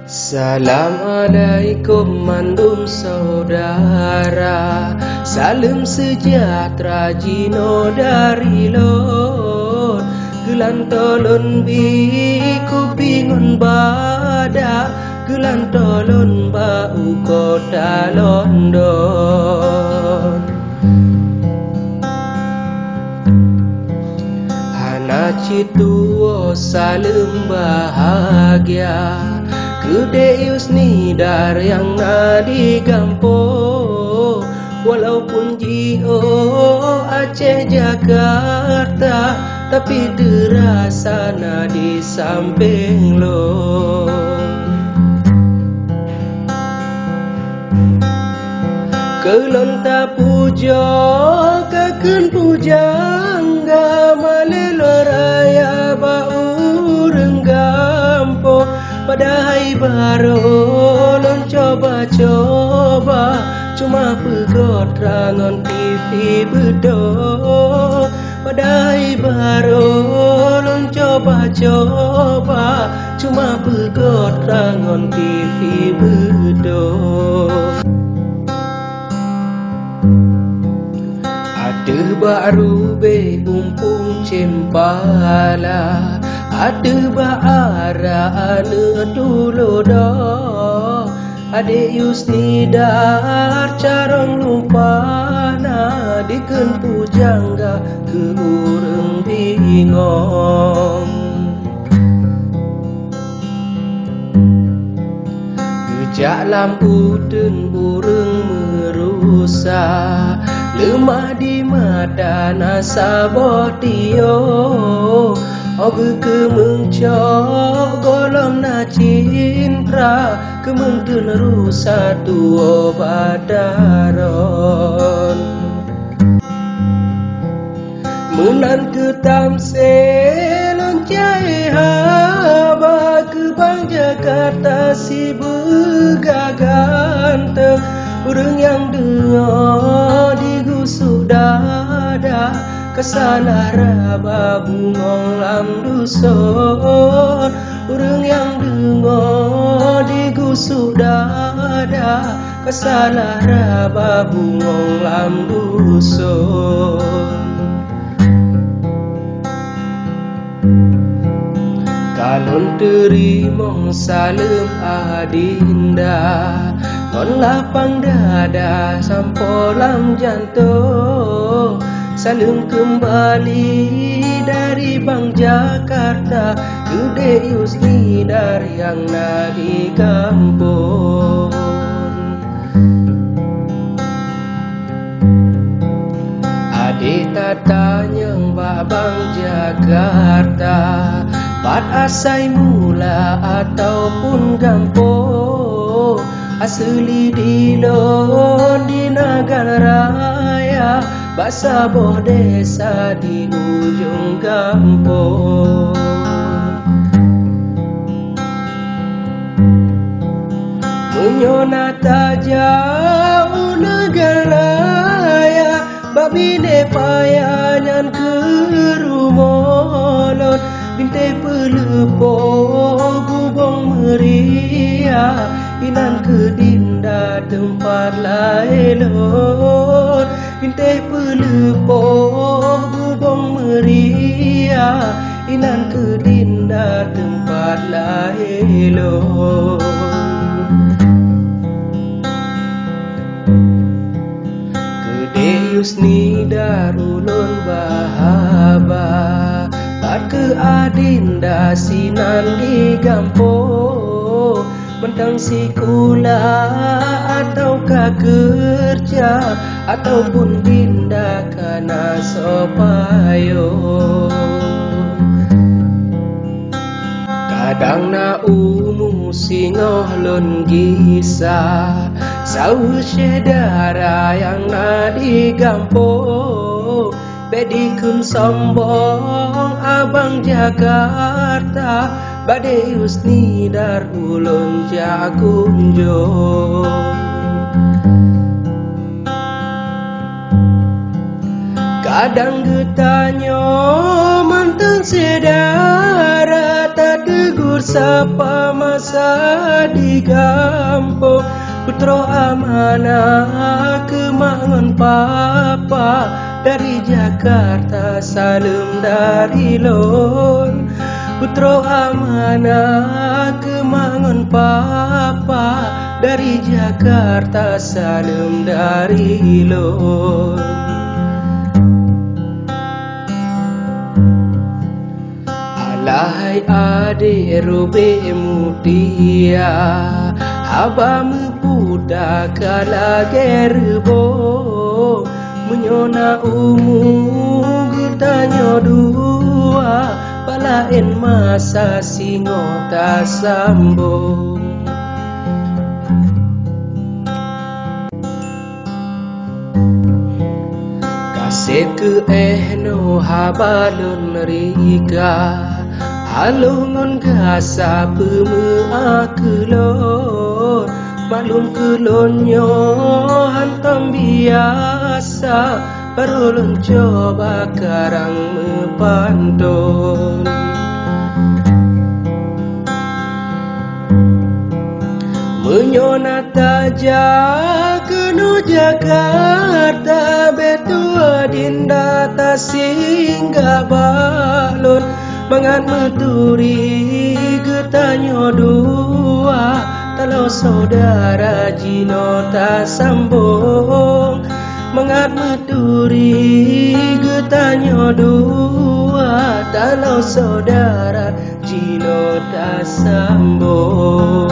Assalamualaikum mandum saudara, salam sejahtera jino dari Lord. Gelantolon biku bingun bada, gelantolon bau kota London. Hana citu salam bahagia, Kedeus nidar yang nadi gampo, walaupun Jio Aceh Jakarta, tapi derasa nadi samping lo. Kelonta pujo kaken pujangga, malelo raya bau renggampo. Padahal baru lon coba-coba, cuma pegot rangon TV bedo. Padahal baru lon coba-coba, cuma pegot rangon TV bedo. Ada baru be umpung cempala, ada baara ane dulu dah. Ade Yusnidar carong lumpana, diken pujangga ke urang bingong. Gejak lampu dan urang merusak, lemah di mata nasabah dia. Ogu kemencok golong na cintra, kementun rusak tuo badaron. Menan ketam seloncai haba, ke Bang Jakarta si begaganteng. Urang yang dengar digusuk dada, kesana raba bungong lam dusun. Urang yang dengar digusuk dada, kesana raba bungong lam dusun. Kalon terimong salam adinda, kon lapang dada sampolam jantung. Salam kembali dari Bang Jakarta, Gede Yusnidar yang nadi kampung. Adik tatanya Mbak Bang Jakarta, pat asai mula ataupun gampo, asli di lon di Nagan Raya, basa boh desa di ujung kampung. Menyona tak jauh negaraya, babine payanyan ke rumolon. Binte pelepo gubong meriah, inan ke dinda tempat laelon. Binte pelepo gubong meriah, inan ke dinda tempat laelon. Gede Yusnidar ulun bahaba, bat ke adinda sinan digampo. Bentang sikula ataukah kerja, ataupun dinda kana sopayo. Kadang na umu singoh lon gisa, sau syedara yang na digampo. Bedikun sombong Abang Jakarta, Bade Yusnidar ulun jagunjo. Kadang getanyo mantan sedara, tak tegur sapa masa di kampung. Putro amanah kemangun papa, dari Jakarta salam dari lon. Putro amanah kemangun papa, dari Jakarta salam dari lon. Alahai ade robe mutia, abam budak kala gerbo, menyona umu gertanya dua, palain masa singo tak sambung. Kasih ke no habalun rika, halungun gasa pemuakelon, malum kelonyo hantam biasa, parulun coba karang mepantun. Menyona taja kenu Jakarta, betua dinda tasingga balon, mangan meturi getanyo dua, kalau saudara jino tak sambung. Mangan meturi getanyo dua, kalau saudara jino tak sambung.